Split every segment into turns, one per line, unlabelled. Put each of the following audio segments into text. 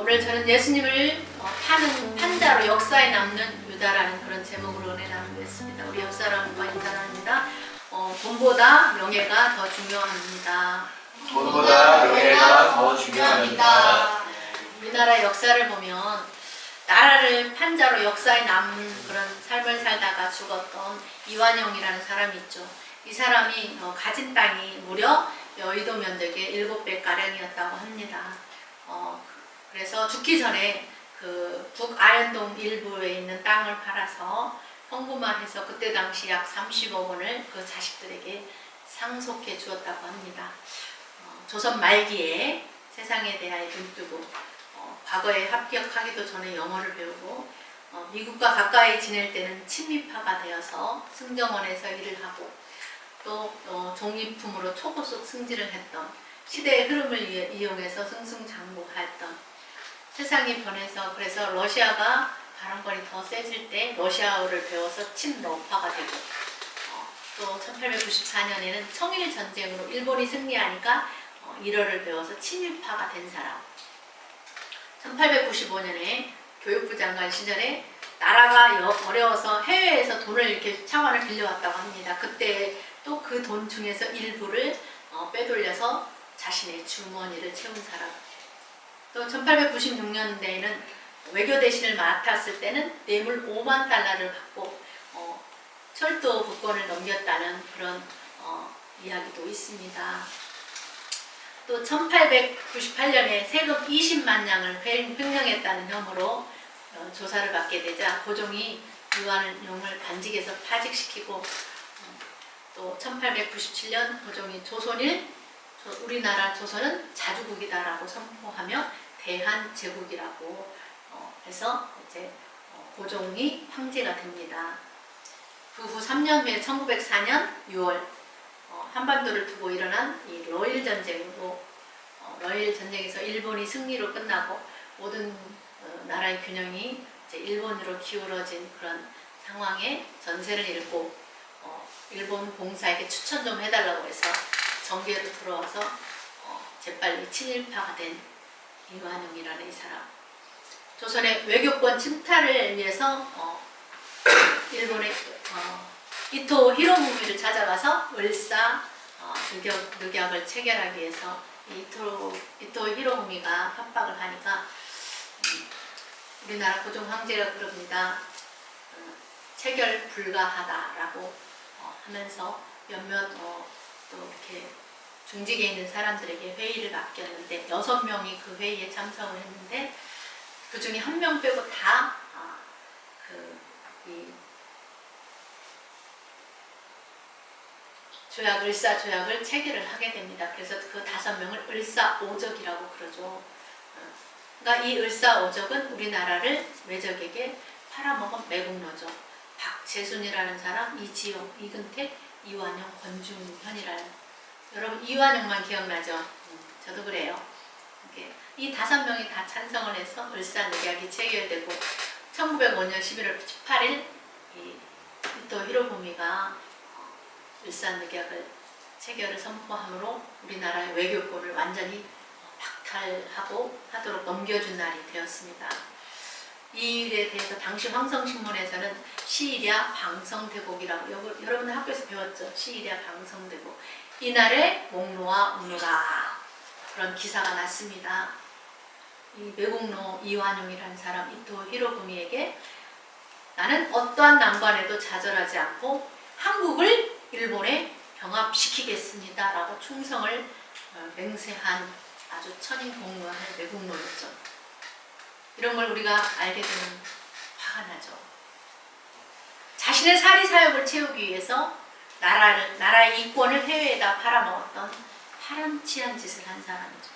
오늘 저는 예수님을 파는 판자로 역사에 남는 유다라는 그런 제목으로 은혜 나누겠습니다. 우리 옆 사람과 인사합니다. 돈보다 명예가 더 중요합니다.
돈보다 명예가 더 중요합니다.
우리나라 역사를 보면 나라를 판자로 역사에 남는 그런 삶을 살다가 죽었던 이완용이라는 사람이 있죠. 이 사람이 가진 땅이 무려 여의도 면적의 7배가량이었다고 합니다. 그래서 죽기 전에 그 북아현동 일부에 있는 땅을 팔아서 현금화해서 그때 당시 약 30억 원을 그 자식들에게 상속해 주었다고 합니다. 조선 말기에 세상에 대하여 눈뜨고 과거에 합격하기도 전에 영어를 배우고 미국과 가까이 지낼 때는 친미파가 되어서 승정원에서 일을 하고 또 종이품으로 초고속 승진을 했던 시대의 흐름을 이용해서 승승장구했던 세상이 변해서 그래서 러시아가 발언권이 더 세질 때 러시아어를 배워서 친러파가 되고 또 1894년에는 청일전쟁으로 일본이 승리하니까 일어를 배워서 친일파가 된 사람. 1895년에 교육부 장관 시절에 나라가 어려워서 해외에서 돈을 이렇게 차관을 빌려왔다고 합니다. 그때 또 그 돈 중에서 일부를 빼돌려서 자신의 주머니를 채운 사람. 또 1896년대에는 외교 대신을 맡았을 때는 뇌물 5만 달러를 받고 철도 국권을 넘겼다는 그런 이야기도 있습니다. 또 1898년에 세금 20만 양을 횡령했다는 혐의로 조사를 받게 되자 고종이 이완용을 단직에서 파직시키고 또 1897년 고종이 우리나라 조선은 자주국이다라고 선포하며 대한제국이라고 해서 이제 고종이 황제가 됩니다. 그 후 3년 후에 1904년 6월 한반도를 두고 일어난 이 러일 전쟁으로 러일 전쟁에서 일본이 승리로 끝나고 모든 나라의 균형이 이제 일본으로 기울어진 그런 상황에 전세를 잃고 일본 공사에게 추천 좀 해달라고 해서 정계로 들어와서 재빨리 친일파가 된 이완용이라는 이 사람. 조선의 외교권 침탈을 위해서 일본의 이토 히로부미를 찾아가서 을사 늑약을 체결하기 위해서 이토 히로부미가 협박을 하니까 우리나라 고종 황제가 그럽니다. 체결 불가하다라고 하면서 몇몇 또 이렇게 중직에 있는 사람들에게 회의를 맡겼는데 6명이 그 회의에 참석을 했는데 그 중에 1명 빼고 다 을사 조약을 체결을 하게 됩니다. 그래서 그 5명을 을사오적이라고 그러죠. 그러니까 이 을사오적은 우리나라를 외적에게 팔아먹은 매국노죠. 박재순이라는 사람, 이지용, 이근택, 이완용, 권중현이라는. 여러분 이완용만 기억나죠? 저도 그래요. 이 5명이 다 찬성을 해서 을사늑약이 체결되고 1905년 11월 18일 이토 히로부미가 을사늑약을 체결을 선포함으로 우리나라의 외교권을 완전히 박탈하도록 넘겨준 날이 되었습니다. 이 일에 대해서 당시 황성신문에서는 시일야 방성대곡이라고 여러분들 학교에서 배웠죠? 시일야 방성대곡. 이날에 목노와 우노라 그런 기사가 났습니다. 이 매국노 이완용이라는 사람 이토 히로부미에게 나는 어떠한 난관에도 좌절하지 않고 한국을 일본에 병합시키겠습니다 라고 충성을 맹세한 아주 천인공노할 매국노였죠. 이런 걸 우리가 알게 되면 화가 나죠. 자신의 사리사욕을 채우기 위해서 나라의 이권을 해외에다 팔아먹었던 파렴치한 짓을 한 사람이죠.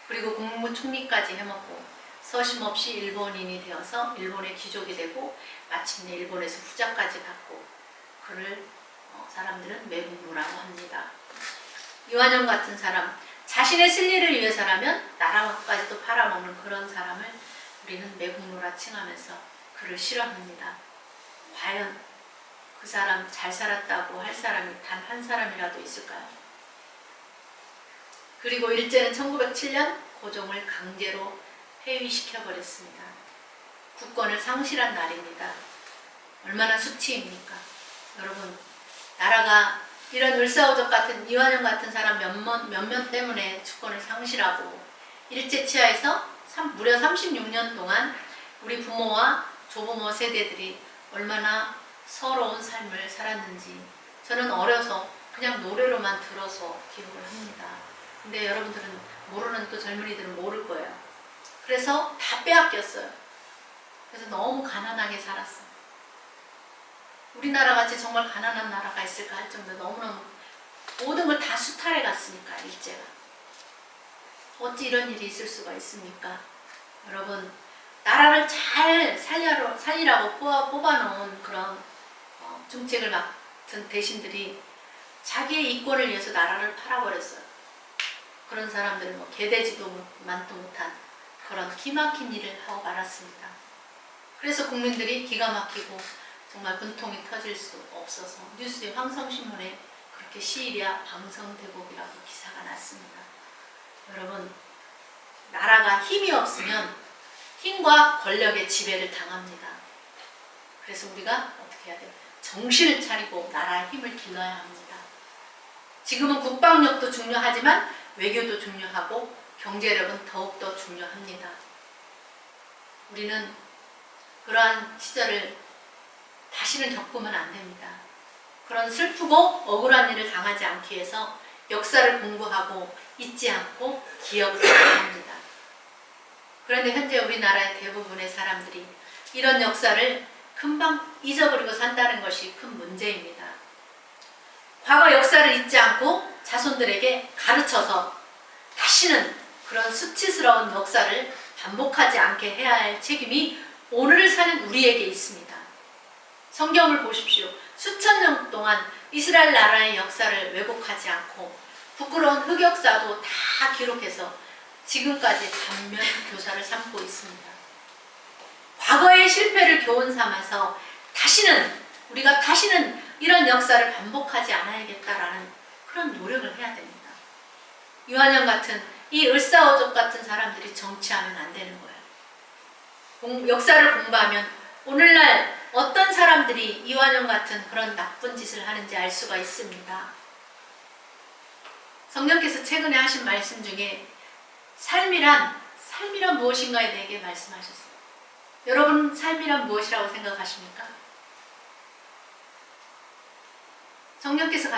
그리고 국무총리까지 해먹고 서심없이 일본인이 되어서 일본의 귀족이 되고 마침내 일본에서 후자까지 받고 그를 사람들은 매국노라고 합니다. 이완용 같은 사람, 자신의 승리를 위해서라면 나라까지도 팔아먹는 그런 사람을 우리는 매국노라 칭하면서 그를 싫어합니다. 과연 그 사람 잘 살았다고 할 사람이 단 한 사람이라도 있을까요? 그리고 일제는 1907년 고종을 강제로 폐위시켜버렸습니다. 국권을 상실한 날입니다. 얼마나 수치입니까? 여러분, 나라가 이런 을사오적 같은 이완영 같은 사람 몇몇 때문에 주권을 상실하고 일제치하에서 무려 36년 동안 우리 부모와 조부모 세대들이 얼마나 서러운 삶을 살았는지 저는 어려서 그냥 노래로만 들어서 기록을 합니다. 근데 여러분들은 모르는 또 젊은이들은 모를 거예요. 그래서 다 빼앗겼어요. 그래서 너무 가난하게 살았어요. 우리나라 같이 정말 가난한 나라가 있을까 할 정도로 너무너무 모든 걸 다 수탈해 갔으니까 일제가. 어찌 이런 일이 있을 수가 있습니까? 여러분, 나라를 잘 살리라고 뽑아놓은 그런 정책을 맡은 대신들이 자기의 이권을 위해서 나라를 팔아버렸어요. 그런 사람들은 개되지도 만도 못한 그런 기막힌 일을 하고 말았습니다. 그래서 국민들이 기가 막히고 정말 분통이 터질 수 없어서 뉴스에 황성신문에 그렇게 시일이야 방성대복이라고 기사가 났습니다. 여러분, 나라가 힘이 없으면 힘과 권력의 지배를 당합니다. 그래서 우리가 어떻게 해야 돼요? 정신을 차리고 나라의 힘을 길러야 합니다. 지금은 국방력도 중요하지만 외교도 중요하고 경제력은 더욱더 중요합니다. 우리는 그러한 시절을 다시는 겪으면 안 됩니다. 그런 슬프고 억울한 일을 당하지 않기 위해서 역사를 공부하고 잊지 않고 기억해야 합니다. 그런데 현재 우리나라의 대부분의 사람들이 이런 역사를 금방 잊어버리고 산다는 것이 큰 문제입니다. 과거 역사를 잊지 않고 자손들에게 가르쳐서 다시는 그런 수치스러운 역사를 반복하지 않게 해야 할 책임이 오늘을 사는 우리에게 있습니다. 성경을 보십시오. 수천 년 동안 이스라엘 나라의 역사를 왜곡하지 않고 부끄러운 흑역사도 다 기록해서 지금까지 반면 교사를 삼고 있습니다. 과거의 실패를 교훈 삼아서 우리가 다시는 이런 역사를 반복하지 않아야겠다라는 그런 노력을 해야 됩니다. 이완영 같은 이 을사오적 같은 사람들이 정치하면 안 되는 거예요. 역사를 공부하면 오늘날 어떤 사람들이 이완영 같은 그런 나쁜 짓을 하는지 알 수가 있습니다. 성령께서 최근에 하신 말씀 중에 삶이란 무엇인가에 대해 말씀하셨어요. 여러분, 삶이란 무엇이라고 생각하십니까? 성령께서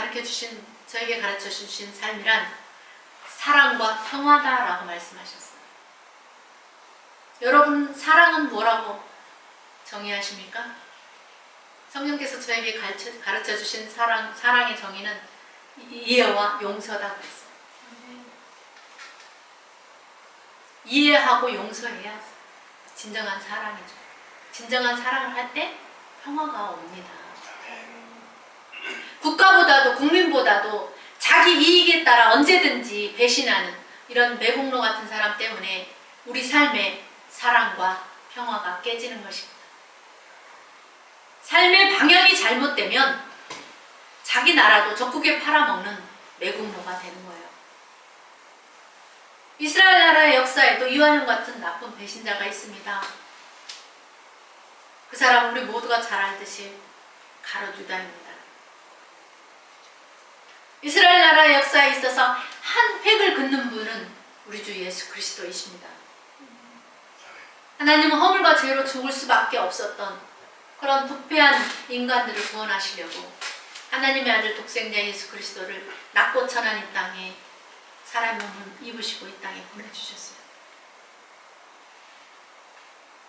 저에게 가르쳐 주신 삶이란 사랑과 평화다라고 말씀하셨어요. 여러분, 사랑은 뭐라고 정의하십니까? 성령께서 저에게 가르쳐 주신 사랑의 정의는 이해와 용서다 그랬어요. 이해하고 용서해야 진정한 사랑이죠. 진정한 사랑을 할 때 평화가 옵니다. 국가보다도 국민보다도 자기 이익에 따라 언제든지 배신하는 이런 매국노 같은 사람 때문에 우리 삶의 사랑과 평화가 깨지는 것입니다. 삶의 방향이 잘못되면 자기 나라도 적국에 팔아먹는 매국노가 되는 거예요. 이스라엘 나라의 역사에도 이완영 같은 나쁜 배신자가 있습니다. 그 사람은 우리 모두가 잘 알듯이 가롯 유다입니다. 이스라엘 나라의 역사에 있어서 한 획을 긋는 분은 우리 주 예수 그리스도이십니다. 하나님은 허물과 죄로 죽을 수밖에 없었던 그런 부패한 인간들을 구원하시려고 하나님의 아들 독생자 예수 그리스도를 낮고 천한 이 땅에 사람의 몸을 입으시고 이 땅에 보내주셨어요.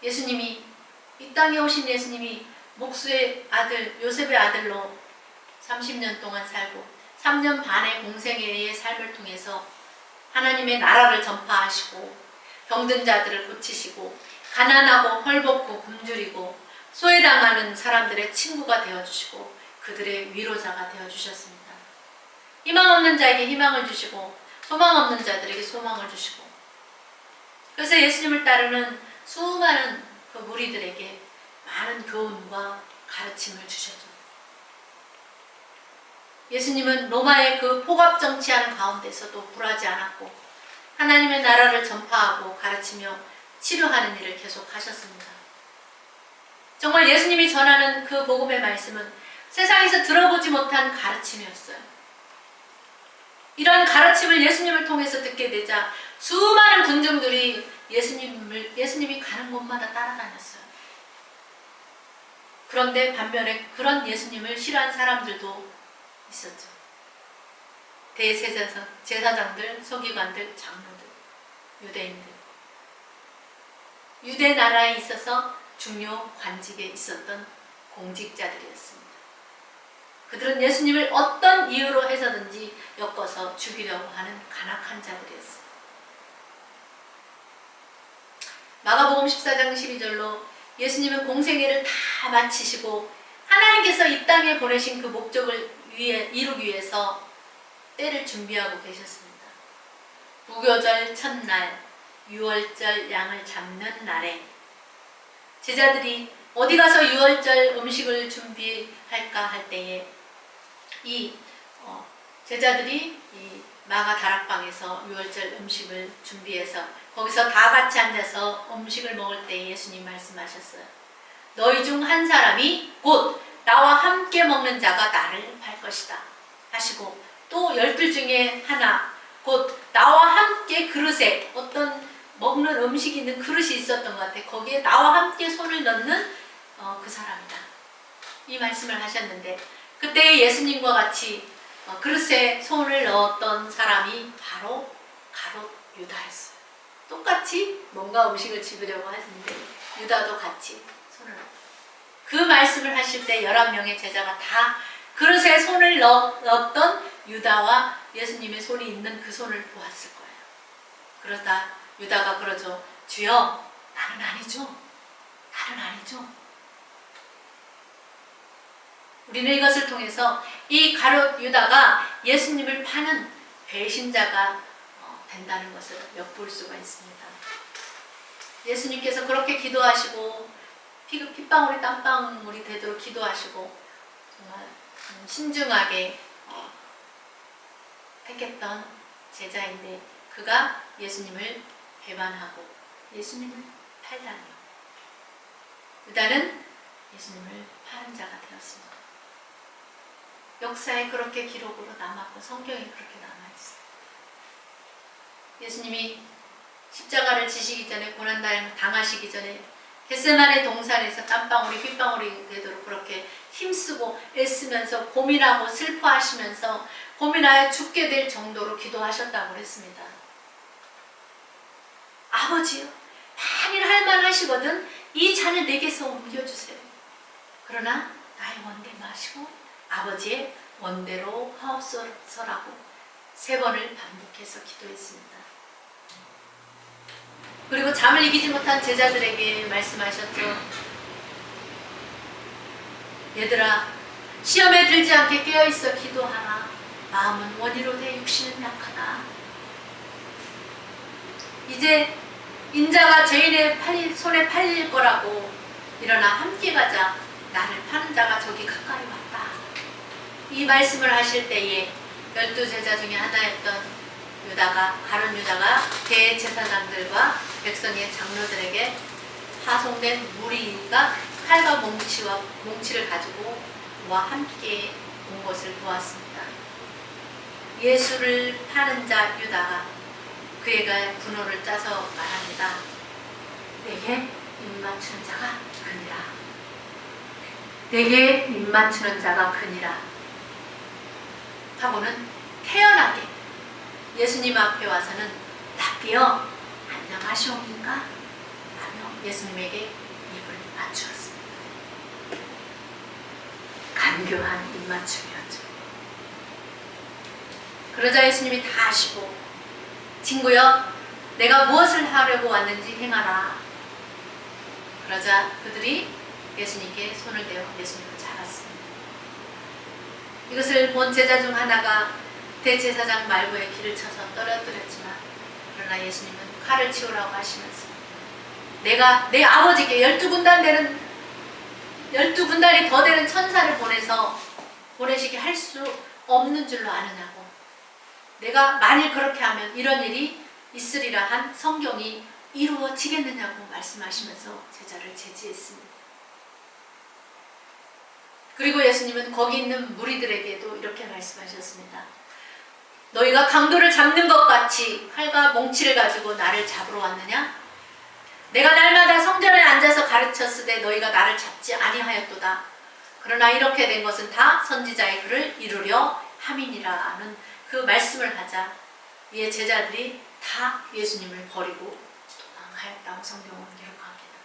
이 땅에 오신 예수님이 목수의 아들 요셉의 아들로 30년 동안 살고 3년 반의 공생애의 삶을 통해서 하나님의 나라를 전파하시고 병든 자들을 고치시고 가난하고 헐벗고 굶주리고 소외당하는 사람들의 친구가 되어주시고 그들의 위로자가 되어주셨습니다. 희망 없는 자에게 희망을 주시고 소망 없는 자들에게 소망을 주시고, 그래서 예수님을 따르는 수많은 그 무리들에게 많은 교훈과 가르침을 주셨죠. 예수님은 로마의 그 포갑 정치하는 가운데서도 굴하지 않았고 하나님의 나라를 전파하고 가르치며 치료하는 일을 계속 하셨습니다. 정말 예수님이 전하는 그 복음의 말씀은 세상에서 들어보지 못한 가르침이었어요. 이런 가르침을 예수님을 통해서 듣게 되자 수많은 군중들이 예수님이 가는 곳마다 따라다녔어요. 그런데 반면에 그런 예수님을 싫어한 사람들도 있었죠. 대제사장들, 서기관들, 장로들, 유대인들. 유대 나라에 있어서 중요 관직에 있었던 공직자들이었습니다. 그들은 예수님을 어떤 이유로 해서든지 엮어서 죽이려고 하는 간악한 자들이었어요. 마가복음 14장 12절로 예수님은 공생애를 다 마치시고 하나님께서 이 땅에 보내신 그 목적을 이루기 위해서 때를 준비하고 계셨습니다. 무교절 첫날, 유월절 양을 잡는 날에 제자들이 어디 가서 유월절 음식을 준비할까 할 때에 제자들이 이 마가 다락방에서 유월절 음식을 준비해서 거기서 다 같이 앉아서 음식을 먹을 때 예수님 말씀하셨어요. 너희 중 한 사람이 곧 나와 함께 먹는 자가 나를 팔 것이다 하시고, 또 12 중에 하나 곧 나와 함께 그릇에 어떤 먹는 음식이 있는 그릇이 있었던 것 같아요. 거기에 나와 함께 손을 넣는 그 사람이다, 이 말씀을 하셨는데, 그때 예수님과 같이 그릇에 손을 넣었던 사람이 바로 가롯 유다였어요. 똑같이 뭔가 음식을 집으려고 하시는데 유다도 같이 손을 넣었어요. 그 말씀을 하실 때 11명의 제자가 다 그릇에 손을 넣었던 유다와 예수님의 손이 있는 그 손을 보았을 거예요. 그러다 유다가 그러죠. 주여, 나는 아니죠. 나는 아니죠. 우리는 이것을 통해서 이 가롯 유다가 예수님을 파는 배신자가 된다는 것을 엿볼 수가 있습니다. 예수님께서 그렇게 기도하시고 핏방울이 땀방울이 되도록 기도하시고 정말 신중하게 택했던 제자인데 그가 예수님을 배반하고 예수님을 팔다니요. 유다는 예수님을 파는 자가 되었습니다. 역사에 그렇게 기록으로 남았고 성경에 그렇게 남아있어요. 예수님이 십자가를 지시기 전에, 고난당을 당하시기 전에 겟세마네 동산에서 땀방울이 핏방울이 되도록 그렇게 힘쓰고 애쓰면서 고민하고 슬퍼하시면서 고민하여 죽게 될 정도로 기도하셨다고 했습니다. 아버지요, 만일 할만하시거든 이 잔을 내게서 옮겨주세요. 그러나 나의 원대 마시고 아버지의 원대로 하옵소서라고 3번을 반복해서 기도했습니다. 그리고 잠을 이기지 못한 제자들에게 말씀하셨죠. 얘들아, 시험에 들지 않게 깨어있어 기도하라. 마음은 원이로되 육신은 약하다. 이제 인자가 죄인의 손에 팔릴 거라고, 일어나 함께 가자. 나를 파는 자가 저기 가까이 왔다. 이 말씀을 하실 때에 12제자 중에 하나였던 가룟 유다가 대제사장들과 백성의 장로들에게 파송된 무리가 칼과 몽치를 가지고 그와 함께 온 것을 보았습니다. 예수를 파는 자 유다가 그에게 분호를 짜서 말합니다. 내게 입맞추는 자가 그니라. 내게 입맞추는 자가 그니라. 하고는 태연하게 예수님 앞에 와서는 라비여 안녕하시옵니까? 라며 예수님에게 입을 맞추었습니다. 간교한 입맞춤이었죠. 그러자 예수님이 다 아시고, 친구여, 내가 무엇을 하려고 왔는지 행하라. 그러자 그들이 예수님께 손을 대어 예수님을 잡았습니다. 이것을 본 제자 중 하나가 대제사장 말고의 길을 쳐서 떨어뜨렸지만, 그러나 예수님은 칼을 치우라고 하시면서 내가 내 아버지께 12군단이 더 되는 천사를 보내시게 할 수 없는 줄로 아느냐고, 내가 만일 그렇게 하면 이런 일이 있으리라 한 성경이 이루어지겠느냐고 말씀하시면서 제자를 제지했습니다. 그리고 예수님은 거기 있는 무리들에게도 이렇게 말씀하셨습니다. 너희가 강도를 잡는 것 같이 칼과 몽치를 가지고 나를 잡으러 왔느냐? 내가 날마다 성전에 앉아서 가르쳤으되 너희가 나를 잡지 아니하였도다. 그러나 이렇게 된 것은 다 선지자의 글을 이루려 함이니라는 그 말씀을 하자 이에 제자들이 다 예수님을 버리고 도망하였다고 성경은 기록합니다.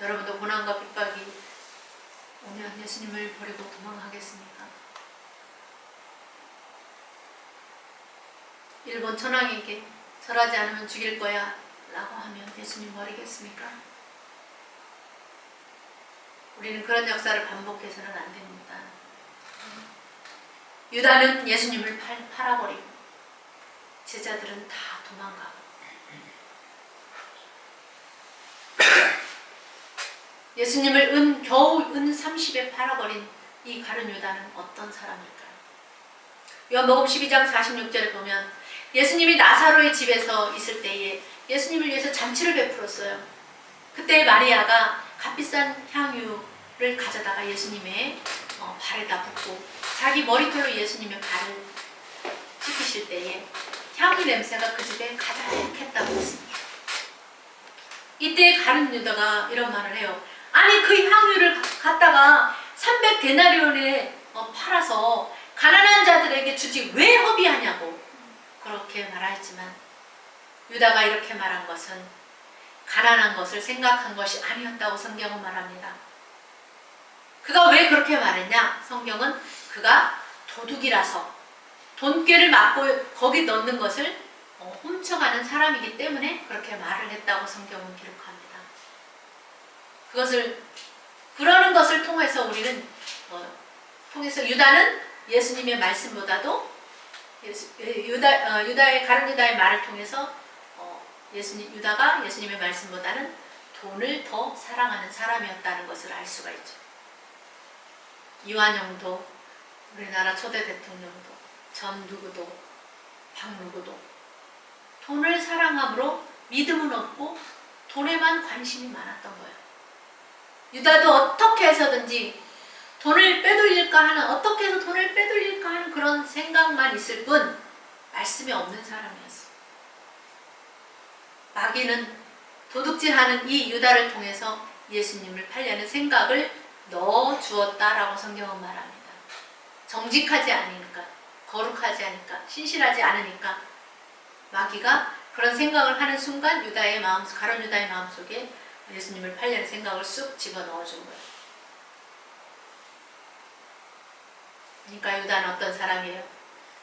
여러분도 고난과 핍박이 오면 예수님을 버리고 도망하겠습니까? 일본 천황에게 절하지 않으면 죽일 거야 라고 하면 예수님 버리겠습니까? 우리는 그런 역사를 반복해서는 안 됩니다. 유다는 예수님을 팔아버리고 제자들은 다 도망가고 예수님을 겨우 은 30에 팔아버린 이 가룟 유다는 어떤 사람일까요? 요한복음 12장 46절에 보면 예수님이 나사로의 집에서 있을 때에 예수님을 위해서 잔치를 베풀었어요. 그때 마리아가 값비싼 향유를 가져다가 예수님의 발에다 붓고 자기 머리털로 예수님의 발을 씻으실 때에 향유 냄새가 그 집에 가득했다고 했습니다. 이때 가룟 유다가 이런 말을 해요. 아니 그 향유를 갖다가 300데나리온에 팔아서 가난한 자들에게 주지 왜 허비하냐고 그렇게 말하였지만 유다가 이렇게 말한 것은 가난한 것을 생각한 것이 아니었다고 성경은 말합니다. 그가 왜 그렇게 말했냐? 성경은 그가 도둑이라서 돈꾀를 막고 거기 넣는 것을 훔쳐가는 사람이기 때문에 그렇게 말을 했다고 성경은 기록합니다. 그러는 것을 통해서 우리는 유다는 예수님의 말씀보다도 가룟 유다의 말을 통해서 유다가 예수님의 말씀보다는 돈을 더 사랑하는 사람이었다는 것을 알 수가 있죠. 이완용도 우리나라 초대 대통령도 전 누구도 박 누구도 돈을 사랑함으로 믿음은 없고 돈에만 관심이 많았던 거예요. 유다도 어떻게 해서든지 돈을 빼돌릴까 하는 어떻게 해서 돈을 빼돌릴까 하는 그런 생각만 있을 뿐 말씀이 없는 사람이었어요. 마귀는 도둑질하는 이 유다를 통해서 예수님을 팔려는 생각을 넣어 주었다라고 성경은 말합니다. 정직하지 않으니까, 거룩하지 않으니까, 신실하지 않으니까 마귀가 그런 생각을 하는 순간 가룟 유다의 마음속에 예수님을 팔려는 생각을 쑥 집어넣어 준 거예요. 그러니까 유다는 어떤 사람이에요?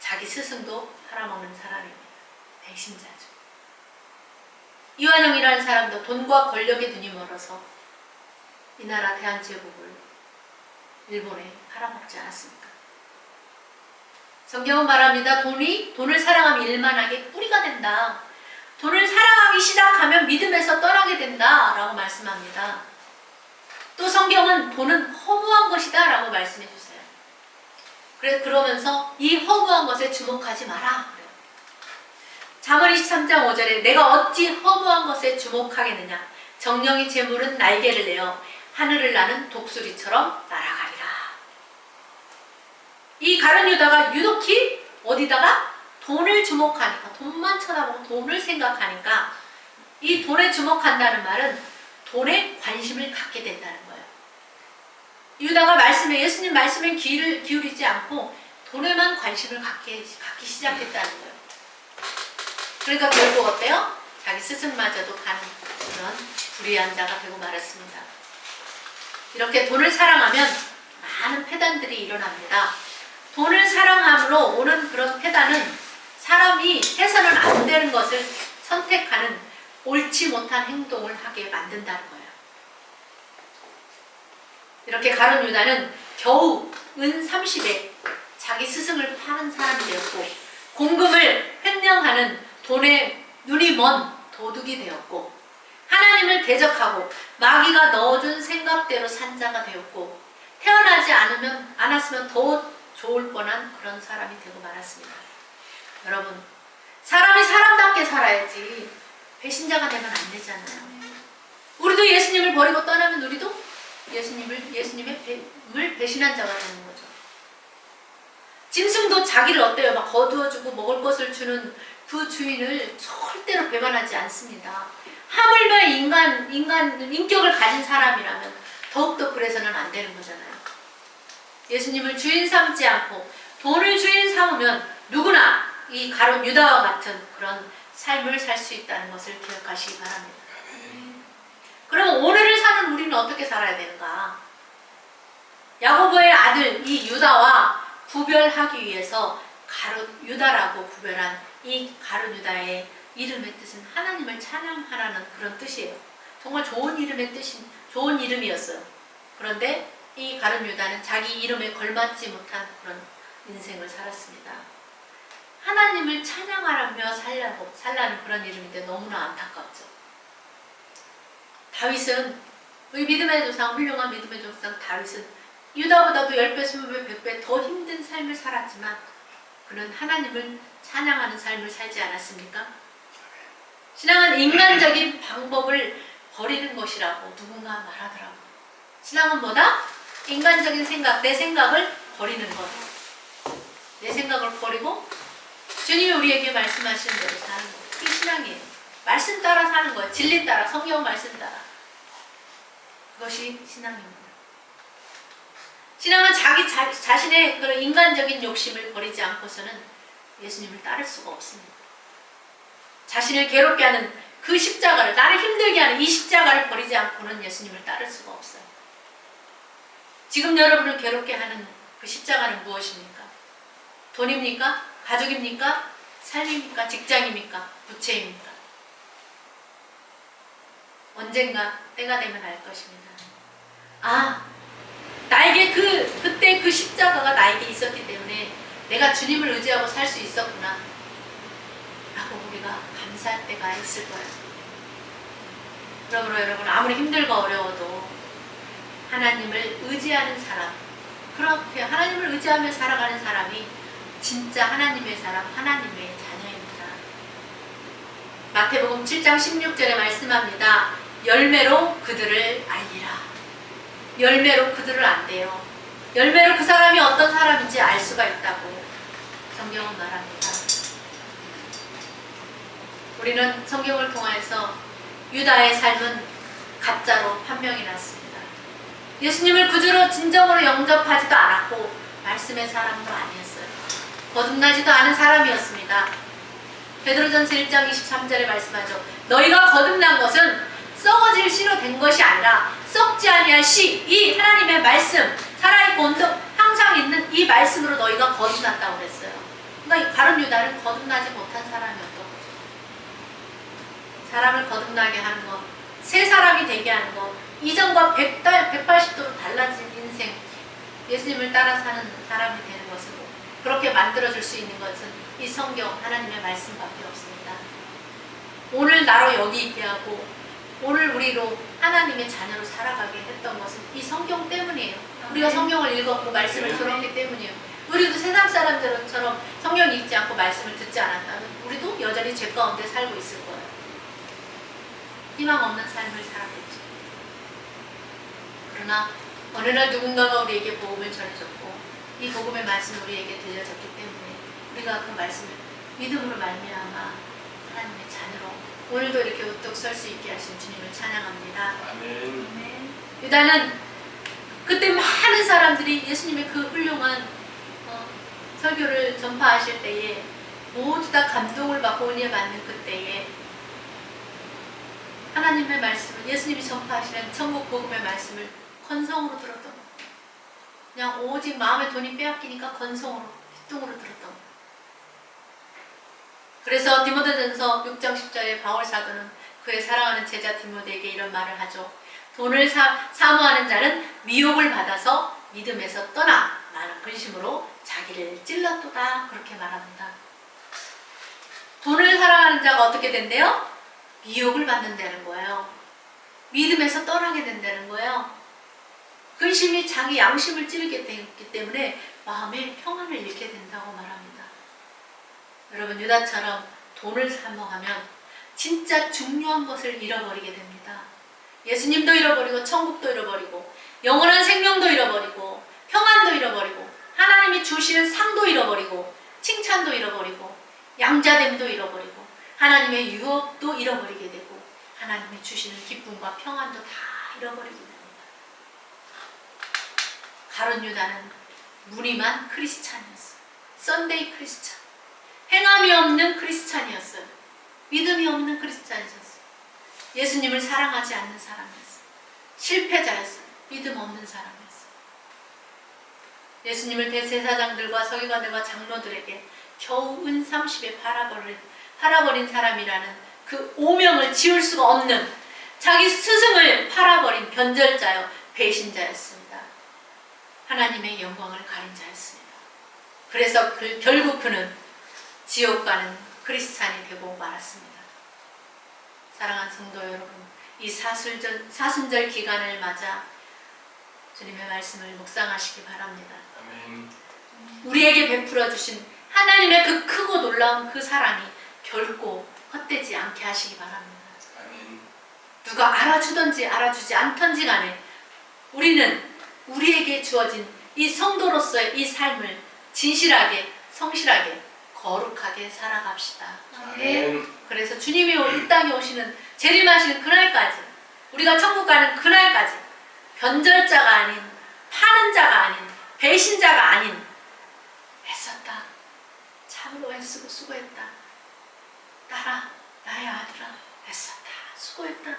자기 스승도 팔아먹는 사람입니다. 배신자죠. 이완용이라는 사람도 돈과 권력에 눈이 멀어서 이 나라 대한제국을 일본에 팔아먹지 않았습니까? 성경은 말합니다. 돈을 사랑하면 일만하게 뿌리가 된다. 돈을 사랑하기 시작하면 믿음에서 떠나게 된다 라고 말씀합니다. 또 성경은 돈은 허무한 것이다 라고 말씀해 주세요. 그러면서 이 허무한 것에 주목하지 마라. 잠언 23장 5절에 내가 어찌 허무한 것에 주목하겠느냐. 정령이 재물은 날개를 내어 하늘을 나는 독수리처럼 날아가리라. 이 가룟 유다가 유독히 어디다가 돈을 주목하니까 돈만 쳐다보고 돈을 생각하니까 이 돈에 주목한다는 말은 돈에 관심을 갖게 된다는 거예요. 유다가 예수님 말씀에 귀를 기울이지 않고 돈에만 관심을 갖기 시작했다는 거예요. 그러니까 결국 어때요? 자기 스승마저도 가는 그런 불의한 자가 되고 말았습니다. 이렇게 돈을 사랑하면 많은 폐단들이 일어납니다. 돈을 사랑함으로 오는 그런 폐단은 사람이 해서는 안 되는 것을 선택하는 옳지 못한 행동을 하게 만든다는 거예요. 이렇게 가룟 유다는 겨우 은 30에 자기 스승을 파는 사람이 되었고 공금을 횡령하는 돈에 눈이 먼 도둑이 되었고 하나님을 대적하고 마귀가 넣어준 생각대로 산 자가 되었고 태어나지 않았으면 더 좋을 뻔한 그런 사람이 되고 말았습니다. 여러분, 사람이 사람답게 살아야지 배신자가 되면 안 되잖아요. 우리도 예수님을 버리고 떠나면 우리도 예수님의 뱀을 배신한 자가 되는 거죠. 짐승도 자기를 어때요? 막 거두어주고 먹을 것을 주는 그 주인을 절대로 배반하지 않습니다. 하물며 인격을 가진 사람이라면 더욱더 그래서는 안 되는 거잖아요. 예수님을 주인 삼지 않고 돈을 주인 삼으면 누구나 이 가룟 유다와 같은 그런 삶을 살 수 있다는 것을 기억하시기 바랍니다. 그럼 오늘을 사는 우리는 어떻게 살아야 되는가? 야고보의 아들 이 유다와 구별하기 위해서 가룟 유다라고 구별한 이 가룟 유다의 이름의 뜻은 하나님을 찬양하라는 그런 뜻이에요. 정말 좋은 이름이었어요. 그런데 이 가룟 유다는 자기 이름에 걸맞지 못한 그런 인생을 살았습니다. 하나님을 찬양하라며 살라는 그런 이름인데 너무나 안타깝죠. 다윗은 우리 믿음의 조상, 훌륭한 믿음의 조상 다윗은 유다보다도 10배, 20배, 100배 더 힘든 삶을 살았지만 그는 하나님을 찬양하는 삶을 살지 않았습니까? 신앙은 인간적인 방법을 버리는 것이라고 누군가 말하더라고요. 신앙은 뭐다? 인간적인 생각, 내 생각을 버리는 것. 내 생각을 버리고 주님이 우리에게 말씀하시는 대로 사는 것. 이게 신앙이에요. 말씀 따라 사는 거예요. 진리 따라, 성경 말씀 따라. 그것이 신앙입니다. 신앙은 자신의 그런 인간적인 욕심을 버리지 않고서는 예수님을 따를 수가 없습니다. 자신을 괴롭게 하는 그 십자가를, 나를 힘들게 하는 이 십자가를 버리지 않고는 예수님을 따를 수가 없어요. 지금 여러분을 괴롭게 하는 그 십자가는 무엇입니까? 돈입니까? 가족입니까? 삶입니까? 직장입니까? 부채입니까? 언젠가 때가 되면 알 것입니다. 아, 나에게 그때 그 십자가가 나에게 있었기 때문에 내가 주님을 의지하고 살 수 있었구나 라고 우리가 감사할 때가 있을 거예요. 그러므로 여러분, 아무리 힘들고 어려워도 하나님을 의지하는 사람, 그렇게 하나님을 의지하며 살아가는 사람이 진짜 하나님의 사람, 하나님의 자녀입니다. 마태복음 7장 16절에 말씀합니다. 열매로 그들을 알리라. 열매로 그들을 안대요. 열매로 그 사람이 어떤 사람인지 알 수가 있다고 성경은 말합니다. 우리는 성경을 통해서 유다의 삶은 가짜로 판명이 났습니다. 예수님을 구주로 진정으로 영접하지도 않았고 말씀의 사람도 아니었어요. 거듭나지도 않은 사람이었습니다. 베드로전서 1장 23절에 말씀하죠. 너희가 거듭난 것은 썩어질 씨로 된 것이 아니라 썩지 아니할 씨, 이 하나님의 말씀, 살아있고 항상 있는 이 말씀으로 너희가 거듭났다고 그랬어요. 그러니까 이 가룟 유다는 거듭나지 못한 사람이었던 거죠. 사람을 거듭나게 하는 것, 새 사람이 되게 하는 것, 이전과 180도로 달라진 인생, 예수님을 따라 사는 사람이 되는 것으로 그렇게 만들어줄 수 있는 것은 이 성경, 하나님의 말씀밖에 없습니다. 오늘 나로 여기 있게 하고 오늘 우리로 하나님의 자녀로 살아가게 했던 것은 이 성경 때문이에요. 우리가 성경을 읽었고 말씀을 들었기 때문이에요. 우리도 세상 사람들처럼 성경 읽지 않고 말씀을 듣지 않았다면 우리도 여전히 죄 가운데 살고 있을 거예요. 희망 없는 삶을 살았겠죠. 그러나 어느 날 누군가가 우리에게 복음을 전해줬고 이 복음의 말씀이 우리에게 들려졌기 때문에 우리가 그 말씀을 믿음으로 말미암아 하나님의 자녀로 오늘도 이렇게 우뚝 설 수 있게 하신 주님을 찬양합니다.
아멘.
유다는 그때 많은 사람들이 예수님의 그 훌륭한 설교를 전파하실 때에 모두 다 감동을 받고 은혜 받는 그때에 하나님의 말씀을, 예수님이 전파하시는 천국 복음의 말씀을 건성으로 들었던 거예요. 그냥 오직 마음의 돈이 빼앗기니까 건성으로, 휘뚱으로 들었던 거예요. 그래서 디모데전서 6장 10절에 바울 사도는 그의 사랑하는 제자 디모데에게 이런 말을 하죠. 돈을 사모하는 자는 미혹을 받아서 믿음에서 떠나 많은 근심으로 자기를 찔렀도다. 그렇게 말합니다. 돈을 사랑하는 자가 어떻게 된대요? 미혹을 받는다는 거예요. 믿음에서 떠나게 된다는 거예요. 근심이 자기 양심을 찌르게 되기 때문에 마음의 평안을 잃게 된다고 말합니다. 여러분, 유다처럼 돈을 사모하면 진짜 중요한 것을 잃어버리게 됩니다. 예수님도 잃어버리고 천국도 잃어버리고 영원한 생명도 잃어버리고 평안도 잃어버리고 하나님이 주시는 상도 잃어버리고 칭찬도 잃어버리고 양자됨도 잃어버리고 하나님의 유업도 잃어버리게 되고 하나님이 주시는 기쁨과 평안도 다 잃어버리게 됩니다. 가룟 유다는 무림한 크리스찬이었어요. 썬데이 크리스찬. 행함이 없는 크리스찬이었어요. 믿음이 없는 크리스찬이었어요. 예수님을 사랑하지 않는 사람이었어요. 실패자였어요. 믿음 없는 사람이었어요. 예수님을 대제사장들과 서기관들과 장로들에게 겨우 은 30에 팔아버린 사람이라는 그 오명을 지울 수가 없는 자기 스승을 팔아버린 변절자요 배신자였습니다. 하나님의 영광을 가린 자였습니다. 그래서 결국 그는 지옥 가는 크리스찬이 되고 말았습니다. 사랑하는 성도 여러분, 이 사순절 기간을 맞아 주님의 말씀을 묵상하시기 바랍니다.
아멘.
우리에게 베풀어 주신 하나님의 그 크고 놀라운 그 사랑이 결코 헛되지 않게 하시기 바랍니다.
아멘.
누가 알아주든지 알아주지 않던지 간에 우리는 우리에게 주어진 이 성도로서의 이 삶을 진실하게, 성실하게, 거룩하게 살아갑시다.
아멘.
그래서 주님이 이 땅에 오시는, 재림하시는 그날까지, 우리가 천국 가는 그날까지 변절자가 아닌, 파는 자가 아닌, 배신자가 아닌, 애썼다, 참으로 애쓰고 수고했다, 딸아, 나의 아들아, 애썼다, 수고했다,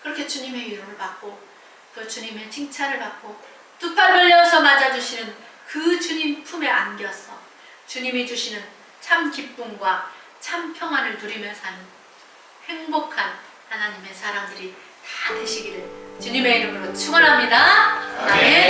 그렇게 주님의 위로를 받고 그 주님의 칭찬을 받고 두 팔 벌려서 맞아주시는 그 주님 품에 안겨서 주님이 주시는 참 기쁨과 참 평안을 누리며 사는 행복한 하나님의 사람들이 다 되시기를 주님의 이름으로 축원합니다. 아멘.